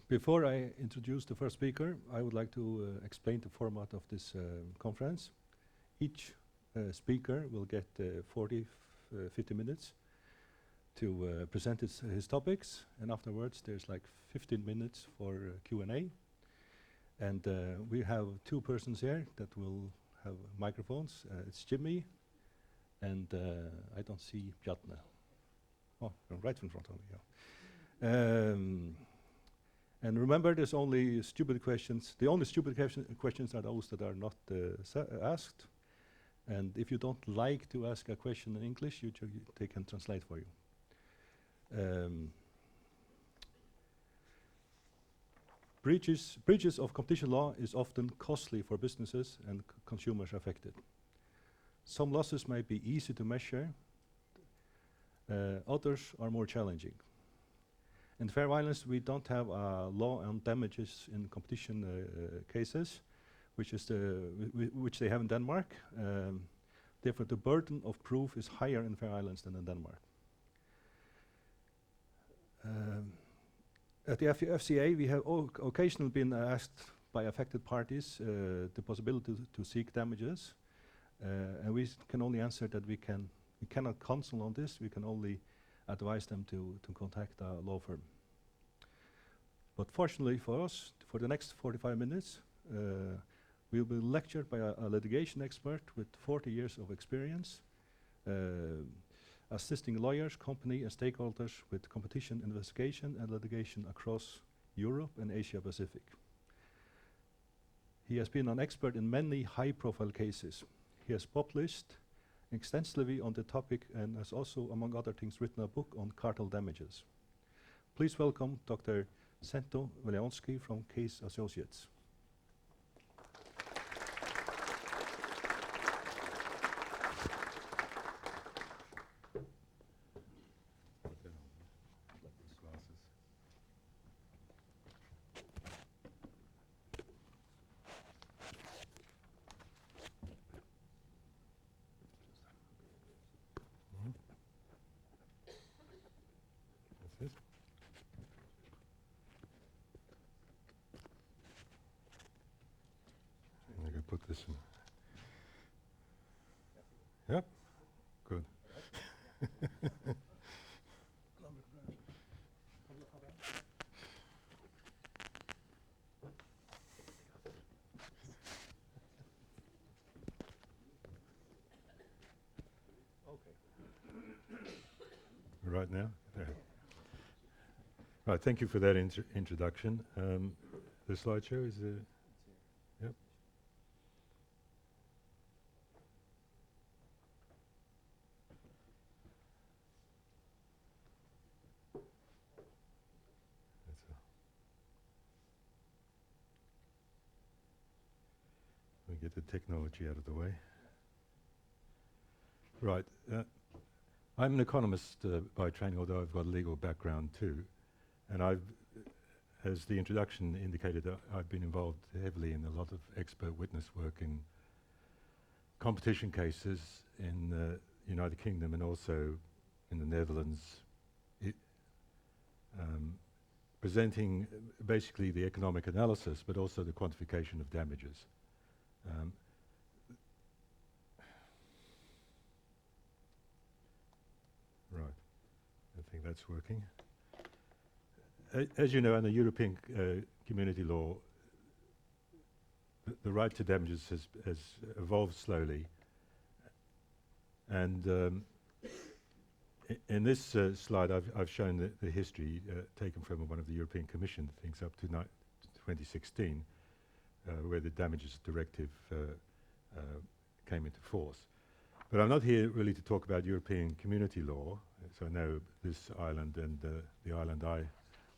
Before I introduce the first speaker, I would like to explain the format of this conference. Each speaker will get 50 minutes to present his topics, and afterwards there's like 15 minutes for Q&A. And we have two persons here that will have microphones. It's Jimmy, and I don't see Bjarne. Oh, right in front of me, yeah. And remember, there's only stupid questions. The only stupid questions are those that are not asked. And if you don't like to ask a question in English, they can translate for you. Breaches of competition law is often costly for businesses and consumers affected. Some losses may be easy to measure. Others are more challenging. In fair violence, we don't have a law on damages in competition cases, which they have in Denmark. Therefore, the burden of proof is higher in fair violence than in Denmark. At the FCA, we have occasionally been asked by affected parties the possibility to seek damages, and we can only answer that we cannot counsel on this. We can only advise them to contact a law firm. But fortunately for us, for the next 45 minutes, we'll be lectured by a litigation expert with 40 years of experience, assisting lawyers, company, and stakeholders with competition investigation and litigation across Europe and Asia Pacific. He has been an expert in many high-profile cases. He has published extensively on the topic and has also, among other things, written a book on cartel damages. Please welcome Dr. Cento Veljanovski from Case Associates. Put this in. Yep, good. Right now? There. Right, thank you for that introduction. The slideshow is yep. We get the technology out of the way. Right. I'm an economist by training, although I've got a legal background too. And as the introduction indicated, I've been involved heavily in a lot of expert witness work in competition cases in the United Kingdom and also in the Netherlands, presenting basically the economic analysis, but also the quantification of damages. Right, I think that's working. As you know, in the European community law, the right to damages has evolved slowly. And in this slide, I've shown the history taken from one of the European Commission things up to 2016, where the damages directive came into force. But I'm not here really to talk about European community law. So I know this island and the island I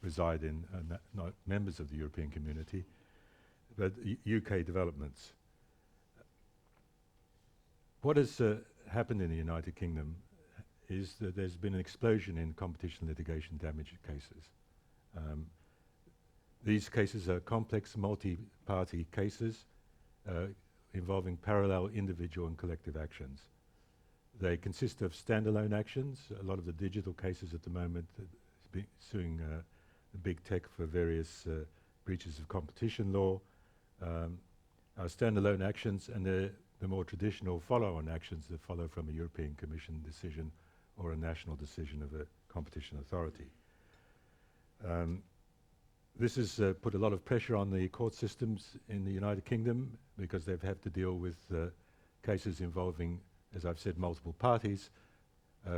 reside in are not members of the European community, but UK developments. What has happened in the United Kingdom is that there's been an explosion in competition litigation damage cases. These cases are complex multi-party cases involving parallel individual and collective actions. They consist of standalone actions. A lot of the digital cases at the moment suing big tech for various breaches of competition law, our standalone actions, and the more traditional follow-on actions that follow from a European Commission decision or a national decision of a competition authority. This has put a lot of pressure on the court systems in the United Kingdom because they've had to deal with cases involving, as I've said, multiple parties.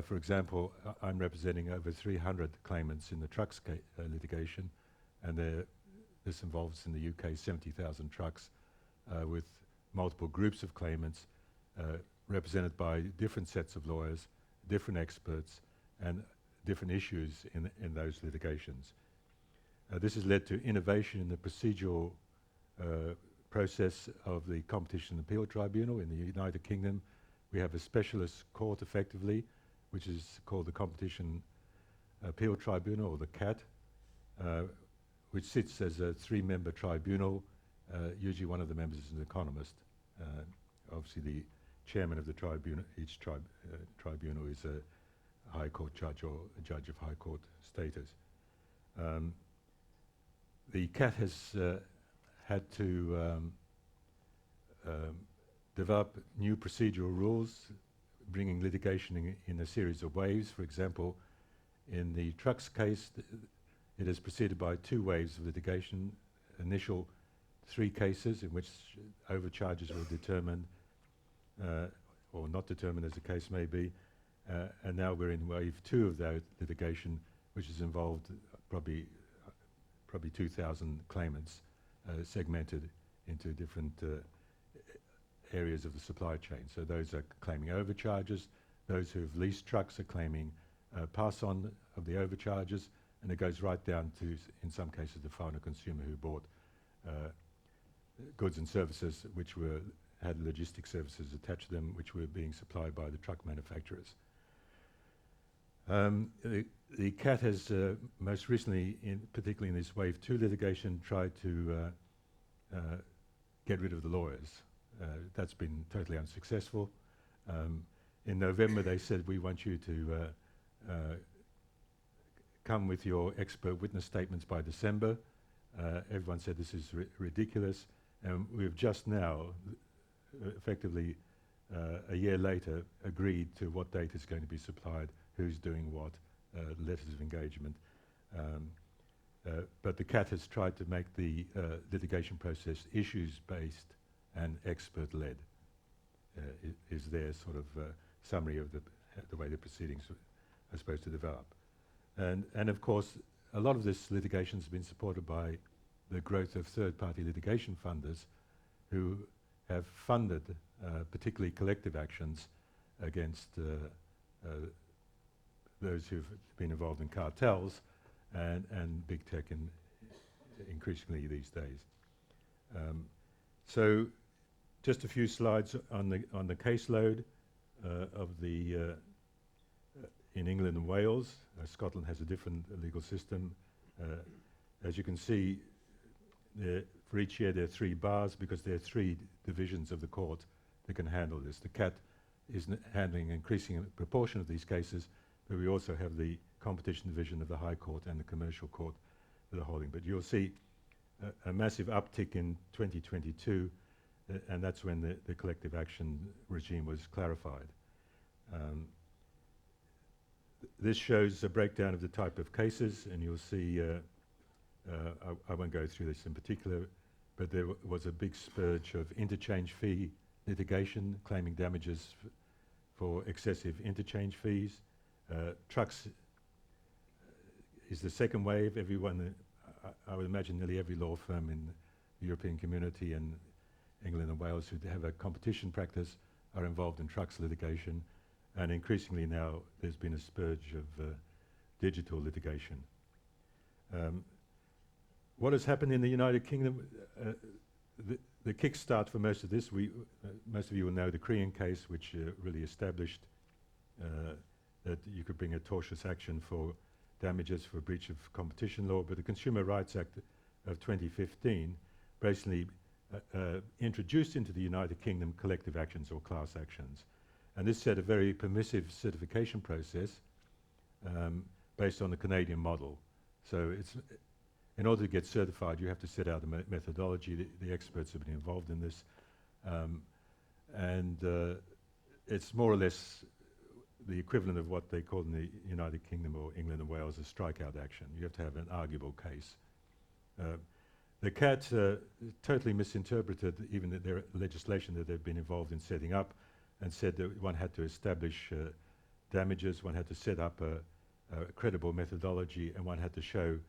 For example, I'm representing over 300 claimants in the trucks litigation, and this involves in the UK 70,000 trucks with multiple groups of claimants represented by different sets of lawyers, different experts, and different issues in those litigations. This has led to innovation in the procedural process of the Competition Appeal Tribunal in the United Kingdom. We have a specialist court, effectively, which is called the Competition Appeal Tribunal, or the CAT, which sits as a 3-member tribunal. Usually one of the members is an economist. Obviously the chairman of the tribunal, each tribunal is a High Court judge or a judge of High Court status. The CAT has had to develop new procedural rules, bringing litigation in a series of waves. For example, in the trucks case, it is preceded by 2 waves of litigation. Initial 3 cases in which overcharges were determined or not determined, as the case may be, and now we're in wave 2 of that litigation, which has involved probably 2,000 claimants segmented into different areas of the supply chain. So those are claiming overcharges, those who have leased trucks are claiming pass-on of the overcharges, and it goes right down to, in some cases, the final consumer who bought goods and services which had logistic services attached to them, which were being supplied by the truck manufacturers. The CAT has most recently, particularly in this Wave 2 litigation, tried to get rid of the lawyers. That's been totally unsuccessful. In November, they said, we want you to come with your expert witness statements by December. Everyone said this is ridiculous, and we've just now, effectively a year later, agreed to what data is going to be supplied, who's doing what, letters of engagement. But the CAT has tried to make the litigation process issues-based and expert-led, is their sort of summary of the way the proceedings are supposed to develop. And of course, a lot of this litigation has been supported by the growth of third-party litigation funders who have funded particularly collective actions against those who've been involved in cartels and big tech increasingly these days. So just a few slides on the caseload of the in England and Wales. Scotland has a different legal system. As you can see, for each year there are 3 bars because there are 3 divisions of the court that can handle this. The CAT is handling an increasing proportion of these cases, but we also have the competition division of the High Court and the commercial court that are holding. But you'll see a massive uptick in 2022, and that's when the collective action regime was clarified. This shows a breakdown of the type of cases, and you'll see, I won't go through this in particular, but there was a big spurge of interchange fee litigation, claiming damages for excessive interchange fees. Trucks is the second wave. Everyone, I would imagine nearly every law firm in the European community and England and Wales who have a competition practice are involved in trucks litigation. And increasingly now, there's been a spurge of digital litigation. What has happened in the United Kingdom? The kickstart for most of this, most of you will know the Korean case, which really established that you could bring a tortious action for damages for breach of competition law. But the Consumer Rights Act of 2015 basically introduced into the United Kingdom collective actions or class actions. And this set a very permissive certification process based on the Canadian model. So it's, in order to get certified, you have to set out a methodology. The experts have been involved in this. And it's more or less the equivalent of what they call in the United Kingdom or England and Wales a strikeout action. You have to have an arguable case. The CAT totally misinterpreted even their legislation that they've been involved in setting up, and said that one had to establish damages, one had to set up a credible methodology, and one had to show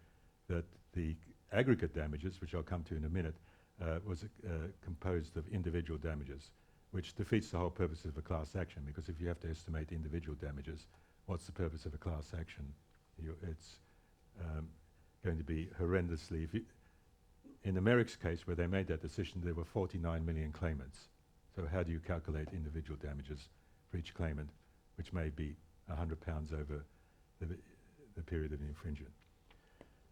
that the aggregate damages, which I'll come to in a minute, was composed of individual damages, which defeats the whole purpose of a class action, because if you have to estimate individual damages, what's the purpose of a class action? It's going to be horrendously... In the Merrick's case, where they made that decision, there were 49 million claimants. So how do you calculate individual damages for each claimant, which may be £100 over the period of the infringement?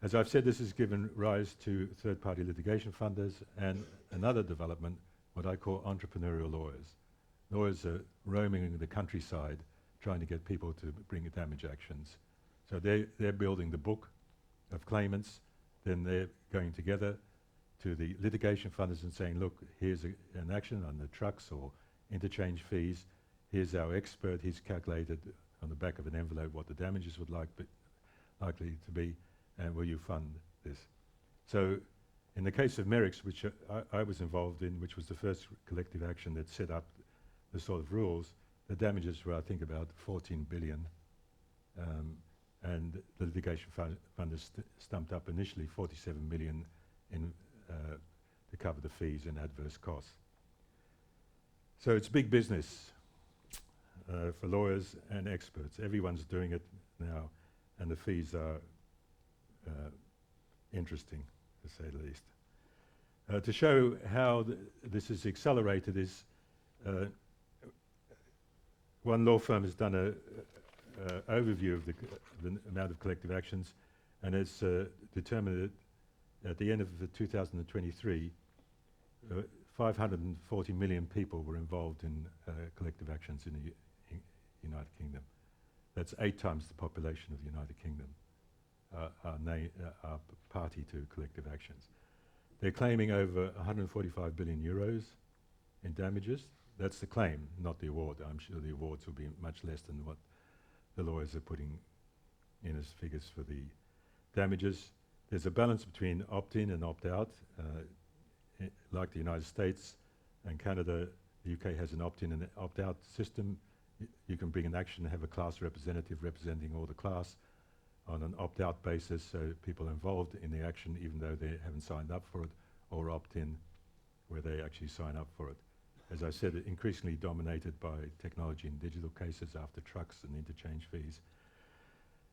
As I've said, this has given rise to third-party litigation funders and another development, what I call entrepreneurial lawyers. Lawyers are roaming the countryside trying to get people to bring damage actions. So they're building the book of claimants, then they're going together to the litigation funders and saying, look, here's an action on the trucks or interchange fees. Here's our expert. He's calculated on the back of an envelope what the damages would likely to be, and will you fund this? So in the case of Merrick's, which I was involved in, which was the first collective action that set up the sort of rules, the damages were, I think, about 14 billion. And the litigation funders stumped up initially 47 million to cover the fees and adverse costs. So it's big business for lawyers and experts. Everyone's doing it now, and the fees are interesting, to say the least. To show how this is accelerated is one law firm has done an overview of the amount of collective actions, and it's determined that at the end of 2023, 540 million people were involved in collective actions in the United Kingdom. That's 8 times the population of the United Kingdom are party to collective actions. They're claiming over 145 billion euros in damages. That's the claim, not the award. I'm sure the awards will be much less than what the lawyers are putting in as figures for the damages. There's a balance between opt-in and opt-out. Like the United States and Canada, the UK has an opt-in and opt-out system. You can bring an action and have a class representative representing all the class on an opt-out basis, so people are involved in the action even though they haven't signed up for it, or opt-in where they actually sign up for it. As I said, increasingly dominated by technology and digital cases after trucks and interchange fees.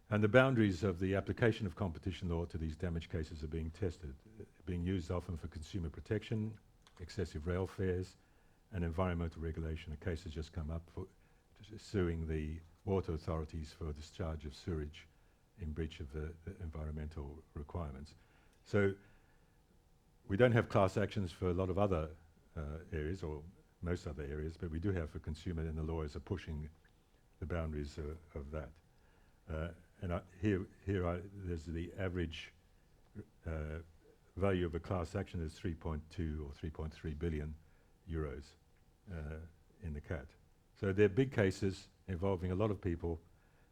And the boundaries of the application of competition law to these damage cases are being tested, being used often for consumer protection, excessive rail fares, and environmental regulation. A case has just come up for suing the water authorities for discharge of sewage in breach of the environmental requirements. So we don't have class actions for a lot of other areas, or most other areas, but we do have for consumer, and the lawyers are pushing the boundaries of that. And there's the average value of a class action is 3.2 or 3.3 billion euros in the CAT. So they're big cases involving a lot of people,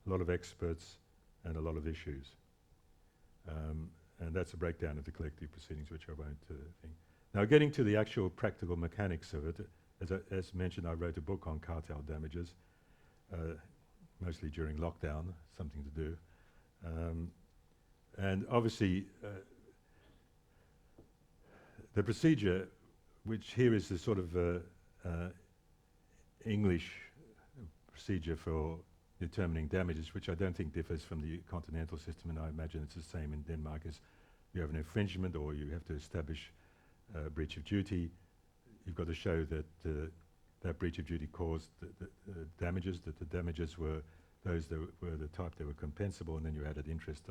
a lot of experts, and a lot of issues. And that's a breakdown of the collective proceedings, which I won't think. Now, getting to the actual practical mechanics of it, as mentioned, I wrote a book on cartel damages, mostly during lockdown, something to do. And obviously, the procedure, which here is the sort of English procedure for determining damages, which I don't think differs from the continental system, and I imagine it's the same in Denmark, is you have an infringement or you have to establish breach of duty. You've got to show that that breach of duty caused the damages, that the damages were those that were the type that were compensable, and then you added interest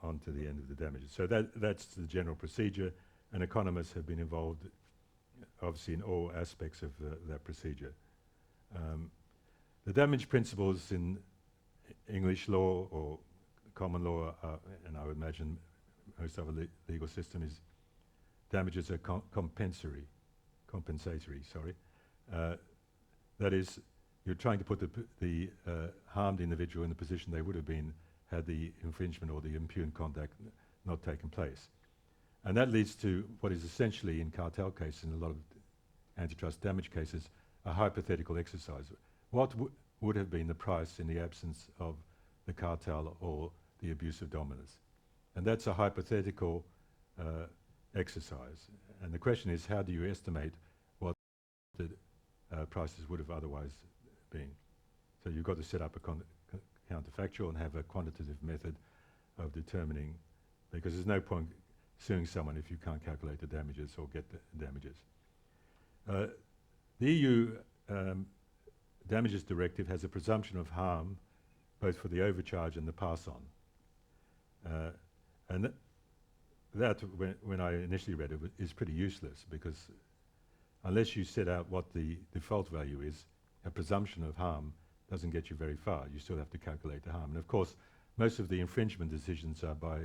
onto the end of the damages. So that's the general procedure, and economists have been involved, obviously, in all aspects of that procedure. The damage principles in English law or common law, and I would imagine most of the legal system, is damages are compensatory. That is, you're trying to put the harmed individual in the position they would have been had the infringement or the impugn conduct not taken place. And that leads to what is essentially, in cartel cases and a lot of antitrust damage cases, a hypothetical exercise. What would have been the price in the absence of the cartel or the abuse of dominance? And that's a hypothetical exercise. And the question is, how do you estimate what the prices would have otherwise been? So you've got to set up a counterfactual and have a quantitative method of determining, because there's no point suing someone if you can't calculate the damages or get the damages. The EU Damages Directive has a presumption of harm both for the overcharge and the pass-on. And that, when I initially read it, is pretty useless, because unless you set out what the default value is, a presumption of harm doesn't get you very far. You still have to calculate the harm. And of course, most of the infringement decisions are by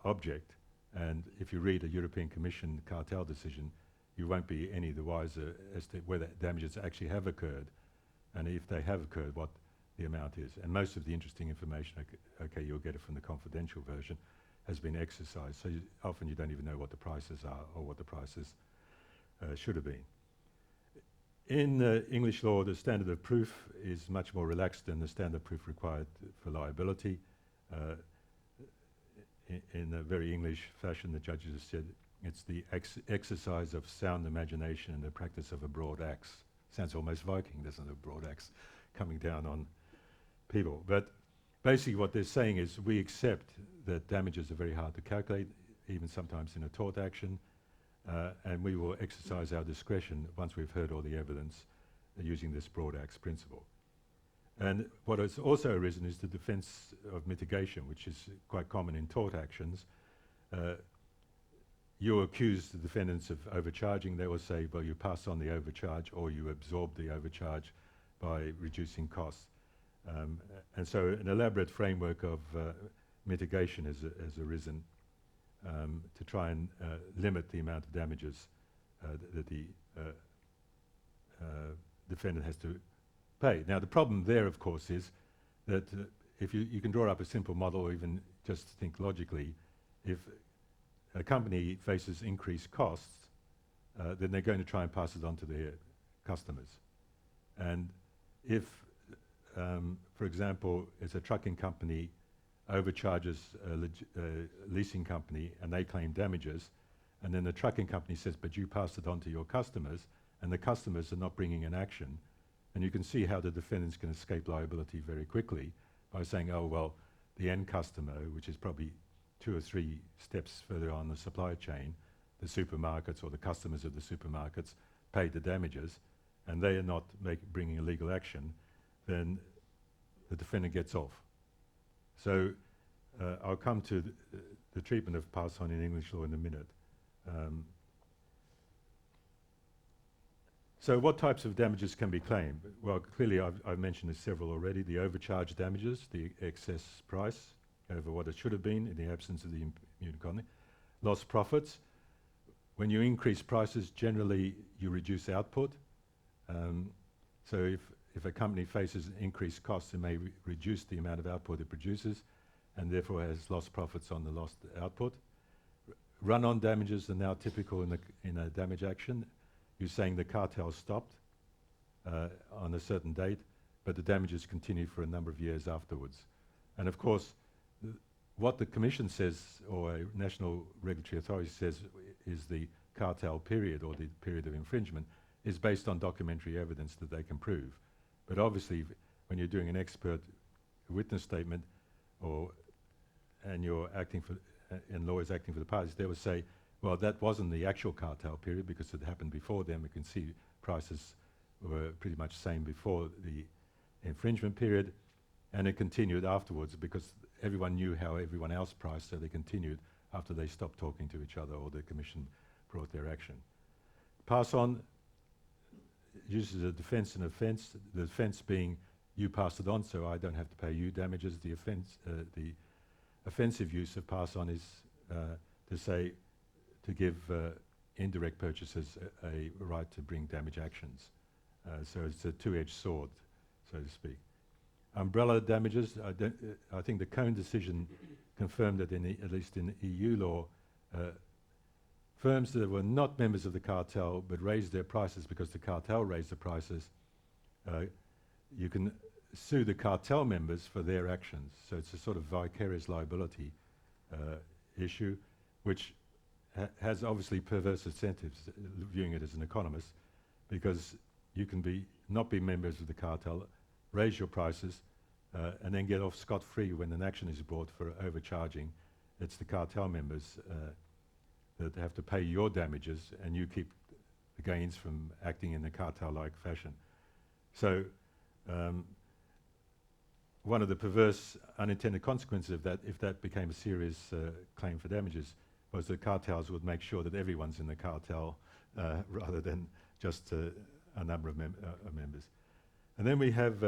object, and if you read a European Commission cartel decision, you won't be any the wiser as to whether damages actually have occurred, and if they have occurred, what the amount is. And most of the interesting information, okay, you'll get it from the confidential version, has been exercised, so often you don't even know what the prices are or what the prices should have been. In English law, the standard of proof is much more relaxed than the standard proof required for liability. In a very English fashion, the judges have said it's the exercise of sound imagination and the practice of a broad axe. Sounds almost Viking, doesn't it? A broad axe coming down on people. But basically what they're saying is we accept that damages are very hard to calculate, even sometimes in a tort action, and we will exercise our discretion once we've heard all the evidence using this broad axe principle. And what has also arisen is the defense of mitigation, which is quite common in tort actions. You accuse the defendants of overcharging. They will say, well, you pass on the overcharge or you absorb the overcharge by reducing costs. And so an elaborate framework of mitigation has arisen to try and limit the amount of damages that the defendant has to pay. Now, the problem there, of course, is that if you can draw up a simple model, or even just think logically, if a company faces increased costs, then they're going to try and pass it on to their customers. And if, for example, it's a trucking company overcharges a leasing company and they claim damages, and then the trucking company says, but you passed it on to your customers, and the customers are not bringing an action, and you can see how the defendants can escape liability very quickly by saying, oh, well, the end customer, which is probably 2 or 3 steps further on the supply chain, the supermarkets or the customers of the supermarkets paid the damages, and they are not bringing a legal action, then the defendant gets off. So I'll come to the treatment of pass-on in English law in a minute. So what types of damages can be claimed? Well, clearly I've mentioned several already. The overcharge damages, the excess price over what it should have been in the absence of the impugn conduct. Lost profits. When you increase prices, generally you reduce output. So if a company faces increased costs, it may reduce the amount of output it produces, and therefore has lost profits on the lost output. Run-on damages are now typical in a damage action. You're saying the cartel stopped on a certain date, but the damages continued for a number of years afterwards. And of course, what the Commission says, or a national regulatory authority says, is the cartel period, or the period of infringement, is based on documentary evidence that they can prove. But obviously, when you're doing an expert witness statement, and you're acting for, and lawyers acting for the parties, they will say, well, that wasn't the actual cartel period because it happened before then. We can see prices were pretty much the same before the infringement period, and it continued afterwards because everyone knew how everyone else priced, so they continued after they stopped talking to each other or the Commission brought their action. Pass on uses a defence and offence, the defence being you passed it on, so I don't have to pay you damages. The offensive use of pass on is to give indirect purchasers a right to bring damage actions. So it's a two-edged sword, so to speak. Umbrella damages, I think the Cone decision confirmed that at least in EU law, firms that were not members of the cartel but raised their prices because the cartel raised the prices, you can sue the cartel members for their actions. So it's a sort of vicarious liability issue, which has obviously perverse incentives, viewing it as an economist, because you can not be members of the cartel, raise your prices, and then get off scot-free when an action is brought for overcharging. It's the cartel members that have to pay your damages, and you keep the gains from acting in a cartel-like fashion. So one of the perverse unintended consequences of that, if that became a serious claim for damages, was that cartels would make sure that everyone's in the cartel rather than just a number of members. And then we have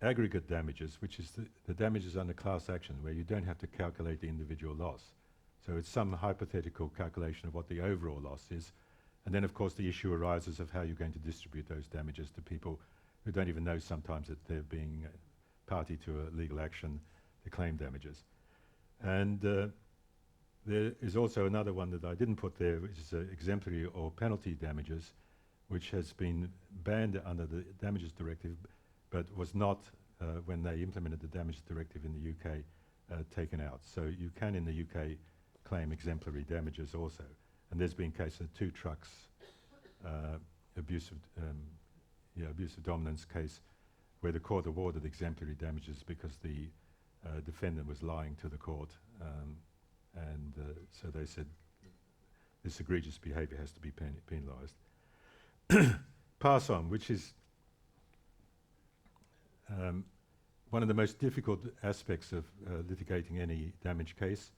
aggregate damages, which is the damages under class action, where you don't have to calculate the individual loss. So it's some hypothetical calculation of what the overall loss is. And then, of course, the issue arises of how you're going to distribute those damages to people who don't even know sometimes that they're being party to a legal action to claim damages. And there is also another one that I didn't put there, which is exemplary or penalty damages, which has been banned under the Damages Directive, but was not, when they implemented the Damages Directive in the UK, taken out. So you can, in the UK, claim exemplary damages also. And there's been cases of 2 trucks, abusive dominance case, where the court awarded exemplary damages because the defendant was lying to the court. So they said this egregious behaviour has to be penalised. Pass on, which is one of the most difficult aspects of litigating any damage case.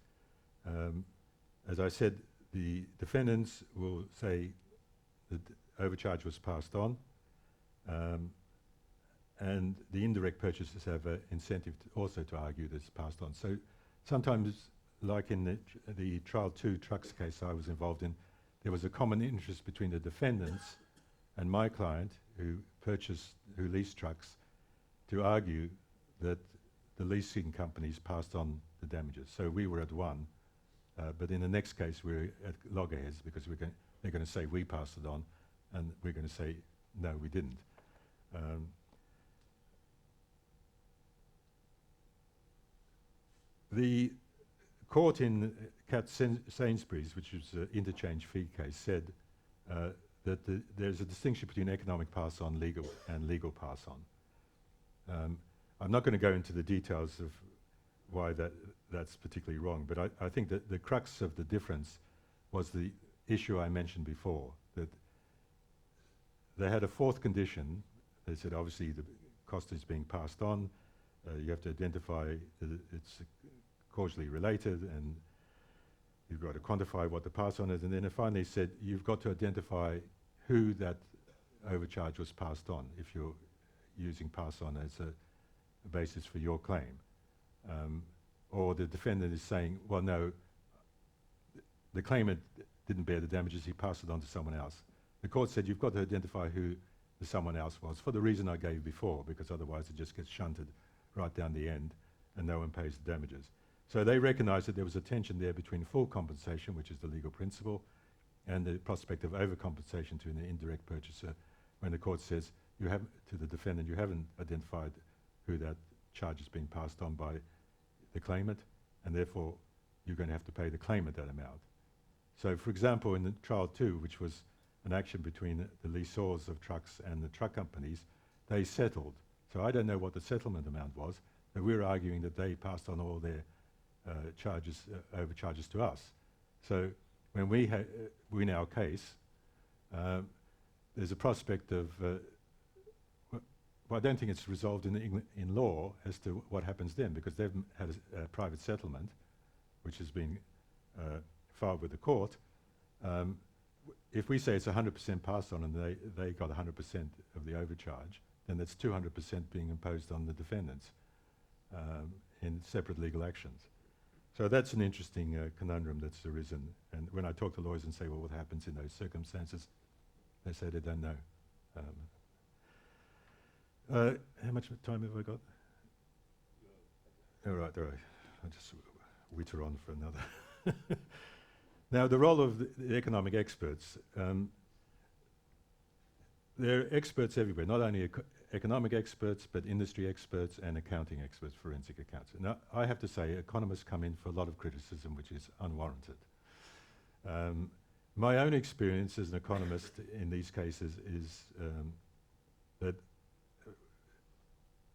As I said, the defendants will say that overcharge was passed on, and the indirect purchasers have an incentive also to argue that it's passed on. So sometimes, like in the Trial 2 trucks case I was involved in, there was a common interest between the defendants and my client, who leased trucks, to argue that the leasing companies passed on the damages. So we were at one, but in the next case we're at loggerheads, because they're going to say we passed it on, and we're going to say no, we didn't. The court in Cat Sainsbury's, which was an interchange fee case, said that there's a distinction between economic pass-on and legal pass-on. I'm not going to go into the details of why that's particularly wrong, but I think that the crux of the difference was the issue I mentioned before, that they had a fourth condition. They said obviously the cost is being passed on, you have to identify that it's causally related, and you've got to quantify what the pass-on is, and then it finally said you've got to identify who that overcharge was passed on, if you're using pass-on as a basis for your claim. Or the defendant is saying, well, no, the claimant didn't bear the damages, he passed it on to someone else. The court said you've got to identify who the someone else was, for the reason I gave before, because otherwise it just gets shunted right down the end and no one pays the damages. So they recognized that there was a tension there between full compensation, which is the legal principle, and the prospect of overcompensation to an indirect purchaser, when the court says you have, to the defendant, you haven't identified who that charge has been passed on by the claimant, and therefore you're going to have to pay the claimant that amount. So, for example, in the Trial 2, which was an action between the lessors of trucks and the truck companies, they settled. So I don't know what the settlement amount was, but we're arguing that they passed on all their overcharges to us. So when we win our case, there's a prospect of, well, I don't think it's resolved in law as to what happens then, because they've had a private settlement, which has been filed with the court. If we say it's 100% passed on and they got 100% of the overcharge, and that's 200% being imposed on the defendants in separate legal actions. So that's an interesting conundrum that's arisen. And when I talk to lawyers and say, well, what happens in those circumstances, they say they don't know. How much time have I got? All right. I'll just witter on for another. Now, the role of the economic experts. There are experts everywhere, not only economic experts, but industry experts and accounting experts, forensic accountants. Now, I have to say, economists come in for a lot of criticism, which is unwarranted. My own experience as an economist in these cases is that,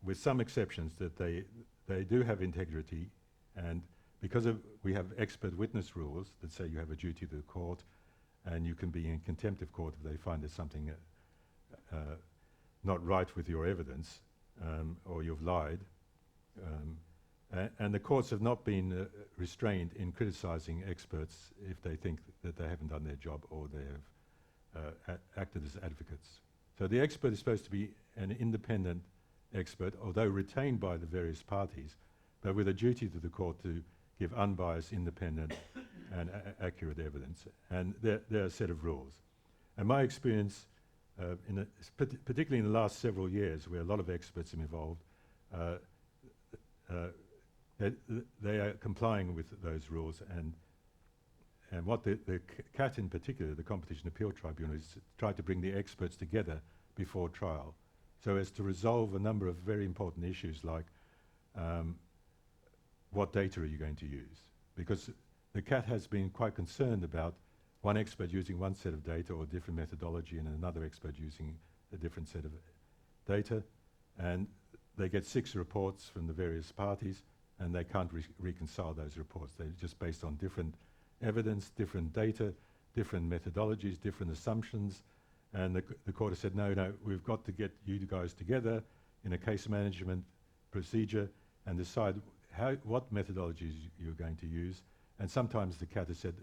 with some exceptions, that they do have integrity, and because we have expert witness rules that say you have a duty to the court, and you can be in contempt of court if they find there's something not right with your evidence, or you've lied. And the courts have not been restrained in criticizing experts if they think that they haven't done their job or they have acted as advocates. So the expert is supposed to be an independent expert, although retained by the various parties, but with a duty to the court to give unbiased, independent and accurate evidence. And there are a set of rules. And my experience, particularly in the last several years, where a lot of experts are involved, they are complying with those rules, and what the CAT in particular, the Competition Appeal Tribunal, has tried to bring the experts together before trial, so as to resolve a number of very important issues like what data are you going to use? Because the CAT has been quite concerned about one expert using one set of data or a different methodology and another expert using a different set of data, and they get 6 reports from the various parties, and they can't reconcile those reports. They're just based on different evidence, different data, different methodologies, different assumptions, and the court has said, no, we've got to get you guys together in a case management procedure and decide what methodologies you're going to use. And sometimes the CAT has said,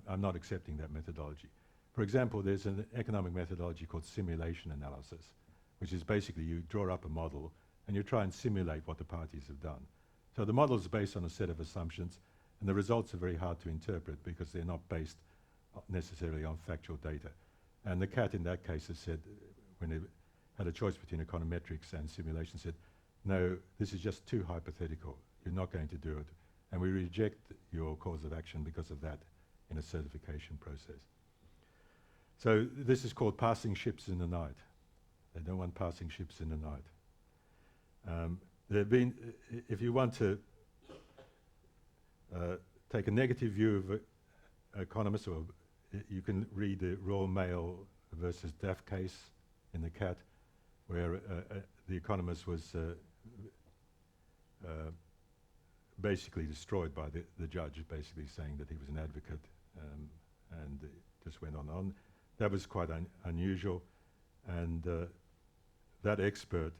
I'm not accepting that methodology. For example, there's an economic methodology called simulation analysis, which is basically you draw up a model and you try and simulate what the parties have done. So the model is based on a set of assumptions, and the results are very hard to interpret because they're not based necessarily on factual data. And the CAT in that case has said, when it had a choice between econometrics and simulation, said, no, this is just too hypothetical. You're not going to do it. And we reject your cause of action because of that in a certification process. So this is called passing ships in the night. They don't want passing ships in the night. There have been, if you want to take a negative view of economists, or you can read the Royal Mail versus Daff case in the CAT, where the economist was basically destroyed by the judge, basically saying that he was an advocate, and it just went on and on. That was quite unusual, and that expert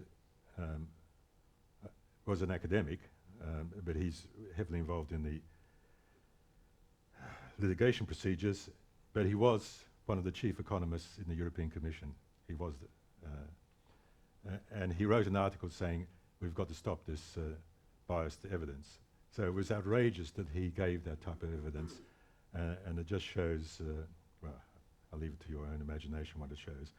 was an academic, but he's heavily involved in the litigation procedures, but he was one of the chief economists in the European Commission. He was, and he wrote an article saying, we've got to stop this biased evidence. So it was outrageous that he gave that type of evidence, and it just shows, well, I'll leave it to your own imagination what it shows.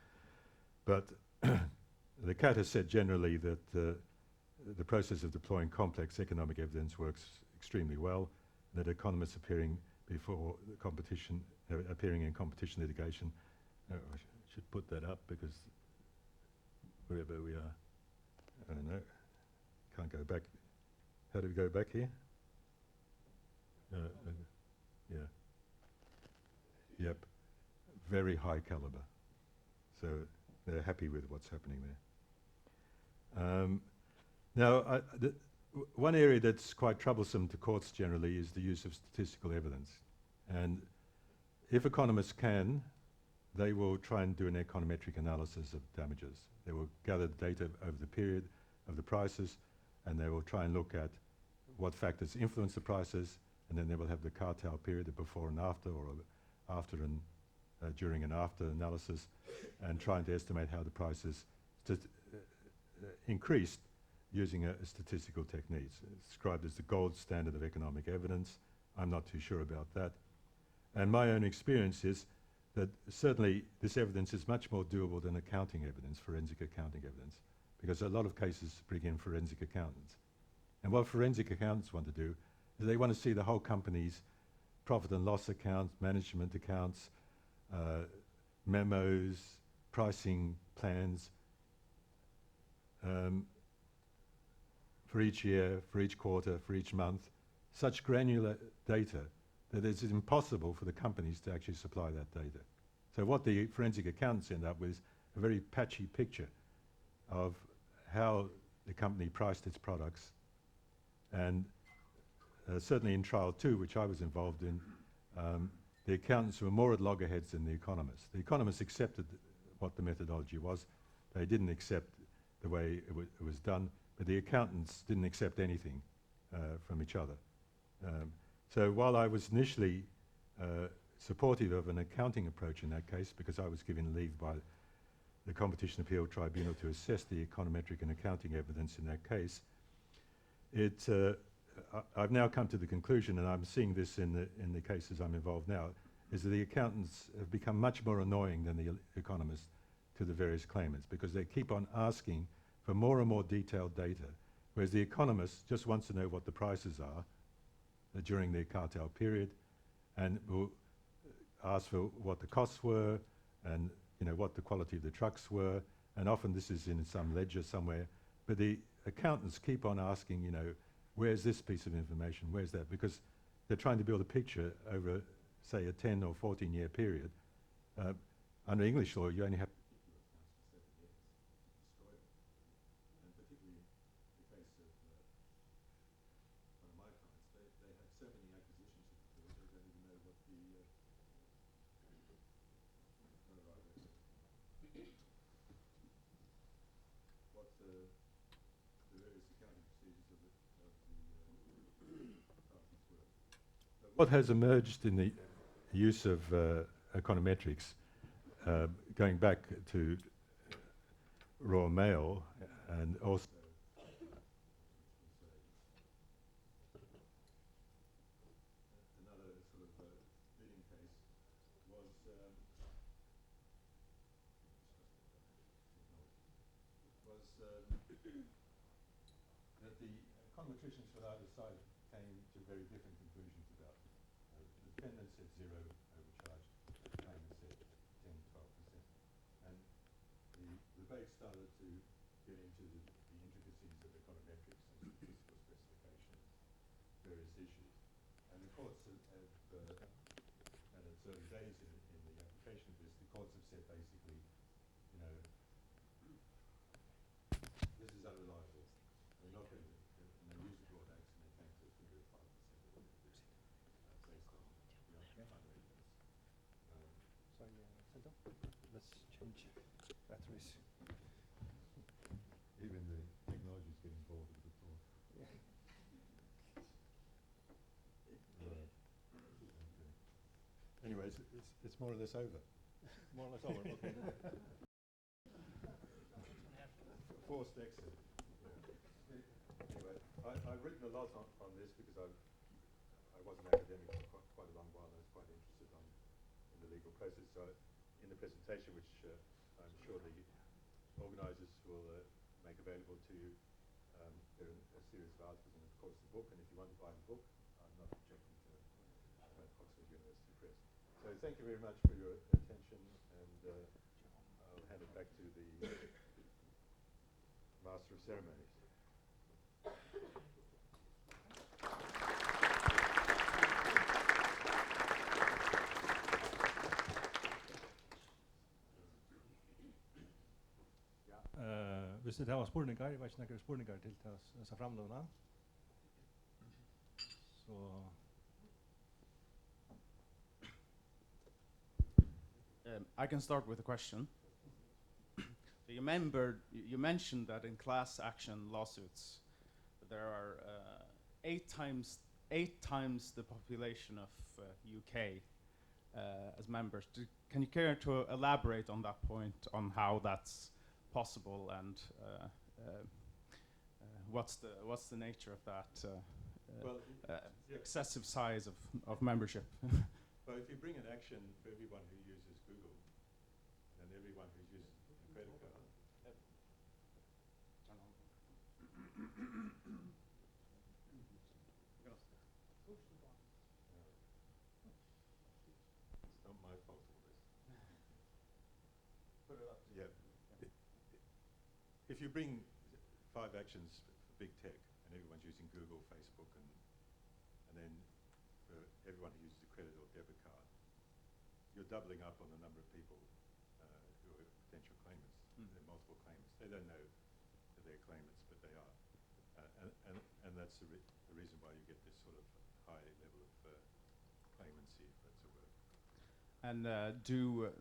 But the CAT has said generally that the process of deploying complex economic evidence works extremely well, that economists appearing before the competition, appearing in competition litigation, I should put that up because wherever we are, I don't know, can't go back. How do we go back here? Yeah. Yep. Very high caliber. So they're happy with what's happening there. Now, one area that's quite troublesome to courts generally is the use of statistical evidence. And if economists can, they will try and do an econometric analysis of damages. They will gather the data over the period of the prices, and they will try and look at what factors influence the prices, and then they will have the cartel period, the before and after, or after and during and after analysis, and trying to estimate how the prices increased using statistical techniques. It's described as the gold standard of economic evidence. I'm not too sure about that. And my own experience is that certainly this evidence is much more doable than accounting evidence, forensic accounting evidence, because a lot of cases bring in forensic accountants. And what forensic accountants want to do is they want to see the whole company's profit and loss accounts, management accounts, memos, pricing plans for each year, for each quarter, for each month, such granular data that it's impossible for the companies to actually supply that data. So what the forensic accountants end up with is a very patchy picture of how the company priced its products. And certainly in trial 2, which I was involved in, the accountants were more at loggerheads than the economists. The economists accepted what the methodology was. They didn't accept the way it was done, but the accountants didn't accept anything from each other. So while I was initially supportive of an accounting approach in that case, because I was given leave by the Competition Appeal Tribunal to assess the econometric and accounting evidence in that case, I've now come to the conclusion, and I'm seeing this in the cases I'm involved now, is that the accountants have become much more annoying than the economists to the various claimants, because they keep on asking for more and more detailed data, whereas the economist just wants to know what the prices are during the cartel period, and will ask for what the costs were, and what the quality of the trucks were, and often this is in some ledger somewhere. But the accountants keep on asking, where's this piece of information, where's that? Because they're trying to build a picture over, say, a 10 or 14-year period. Under English law, you only have what has emerged in the use of econometrics, going back to Royal Mail and also another sort of bidding case was that the econometricians for either side came to very different conclusions about. The defendant said 0 overcharge, the claimant said 10, 12%. And the debate started to get into the intricacies of econometrics and statistical specifications, various issues. And the courts have and it's early days in the application of this, the courts have said basically, this is unreliable. We're not going to, and they use the drawbacks and they came to a figure of 5% based on evidence. Sorry, Cento, let's change batteries. Even the technology is getting bored of the talk. Yeah. Right. Okay. Anyways, it's more or less over. More or less over, okay. Forced exit. Yeah. Anyway, I've written a lot on this because I was an academic for quite a long while. I was quite interested in the legal process. So in the presentation, which I'm sure the organisers will make available to you, there are a series of articles and of course the book. And if you want to buy the book, I'm not objecting to Oxford University Press. So thank you very much for your attention, and I'll hand it back to the Master of Ceremonies. Hvis det var spurningar, jeg vet ikke noen spurningar til å se frem noen. Så I can start with a question. So you mentioned that in class action lawsuits, there are 8 times the population of UK as members. Can you care to elaborate on that point, on how that's possible, and what's the nature of that Well, excessive size of membership? well, if you bring an action for everyone who uses Google and everyone who uses a credit card, it's not my fault all this. Put it up. Yeah. If you bring 5 actions for big tech and everyone's using Google, Facebook, and then for everyone who uses a credit or debit card, you're doubling up on the number of people who are potential claimants. There are multiple claimants. They don't know that they're claimants, but they are. And that's the reason why you get this sort of high level of claimancy, if that's a word. And do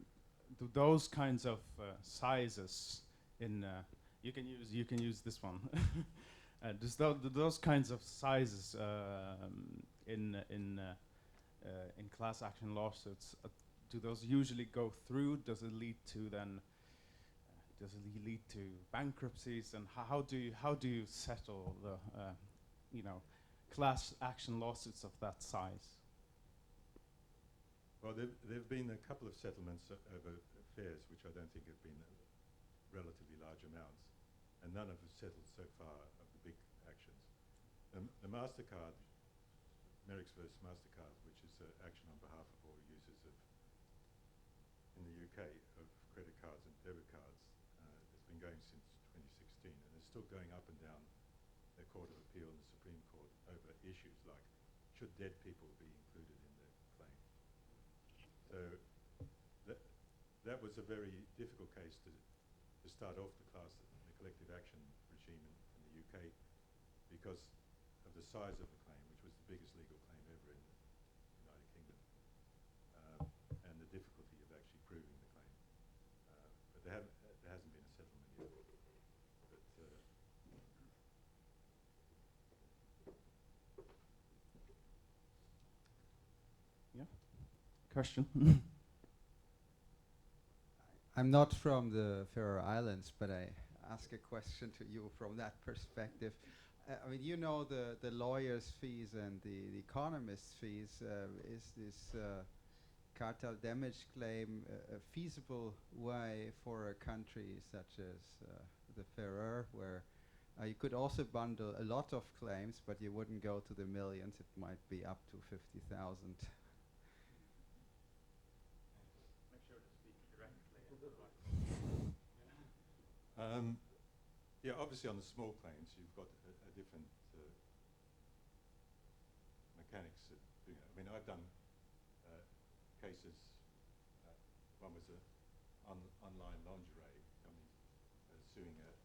those kinds of sizes in you can use this one. Do those kinds of sizes in class action lawsuits, do those usually go through? Does it lead to then? Does it lead to bankruptcies? And how do you settle the class action lawsuits of that size? Well, there've been a couple of settlements over affairs, which I don't think have been relatively large amounts, and none have settled so far of the big actions. The MasterCard, Merrick's versus MasterCard, which is an action on behalf of all users in the UK of credit cards and debit cards, it's been going since 2016, and it's still going up and down the Court of Appeal and the Supreme Court over issues like, should dead people be included in the claim? So that was a very difficult case to start off the collective action regime in the UK, because of the size of the claim, which was the biggest legal claim ever in the United Kingdom, and the difficulty of actually proving the claim. But there hasn't been a settlement yet. But, Yeah. Question. I'm not from the Faroe Islands, but I ask a question to you from that perspective. I mean, you know the lawyers' fees and the economists' fees. Is this cartel damage claim a feasible way for a country such as the Faroe, where you could also bundle a lot of claims, but you wouldn't go to the millions? It might be up to 50,000. Yeah, obviously on the small claims, you've got a different mechanics of doing it. I mean, I've done cases, one was an online lingerie company suing a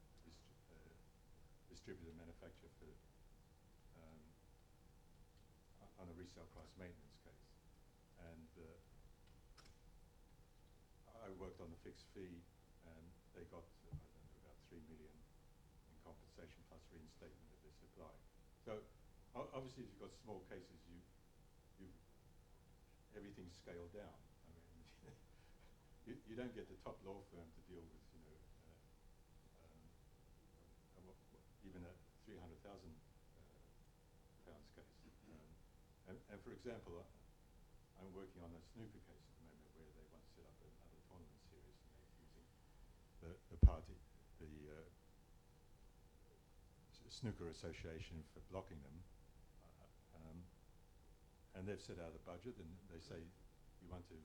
distributor manufacturer for on a resale price maintenance case. And I worked on the fixed fee, and they got, I don't know, about 3 million in compensation plus reinstatement of their supply. So obviously, if you've got small cases, everything's scaled down. I mean, you don't get the top law firm to deal with, even a 300,000 pounds case. And for example, I'm working on a snooker case at the moment where they want to set up another tournament series, and they're using the snooker association for blocking them. And they've set out a budget, and they say, you want to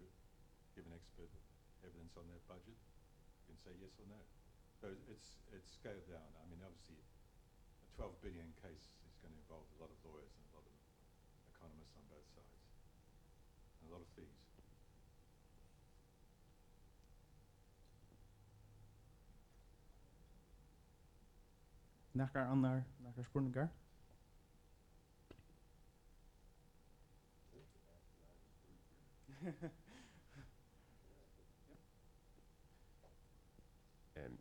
give an expert evidence on that budget? You can say yes or no. So it's scaled down. I mean, obviously, a 12 billion case is going to involve a lot of lawyers and a lot of economists on both sides, and a lot of fees. Nachar anar spurningar.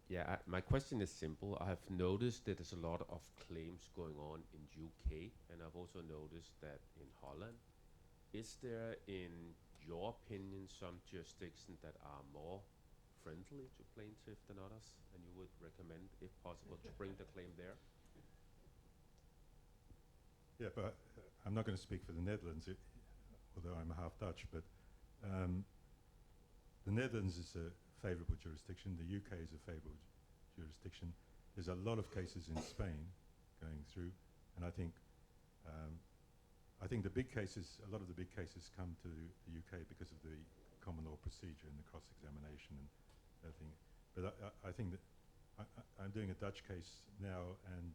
Yeah, my question is simple. I have noticed that there's a lot of claims going on in UK, and I've also noticed that in Holland. Is there, in your opinion, some jurisdictions that are more friendly to plaintiff than others, and you would recommend, if possible, to bring the claim there? Yeah, but I'm not going to speak for the Netherlands, although I'm half Dutch, but the Netherlands is a favourable jurisdiction, the UK is a favourable jurisdiction. There's a lot of cases in Spain going through, and I think the big cases, a lot of the big cases come to the UK because of the common law procedure and the cross-examination and everything. But I think that I'm doing a Dutch case now, and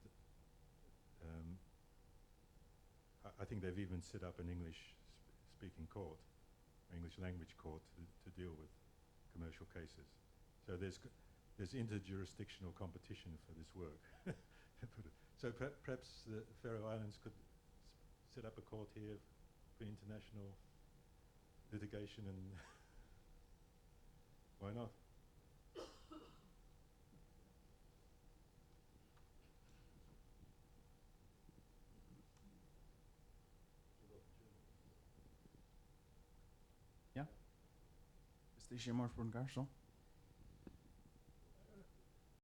I think they've even set up an English-speaking court, English language court, to deal with commercial cases. So there's interjurisdictional competition for this work. So perhaps the Faroe Islands could set up a court here for international litigation, and why not? Is this your more for Garcel?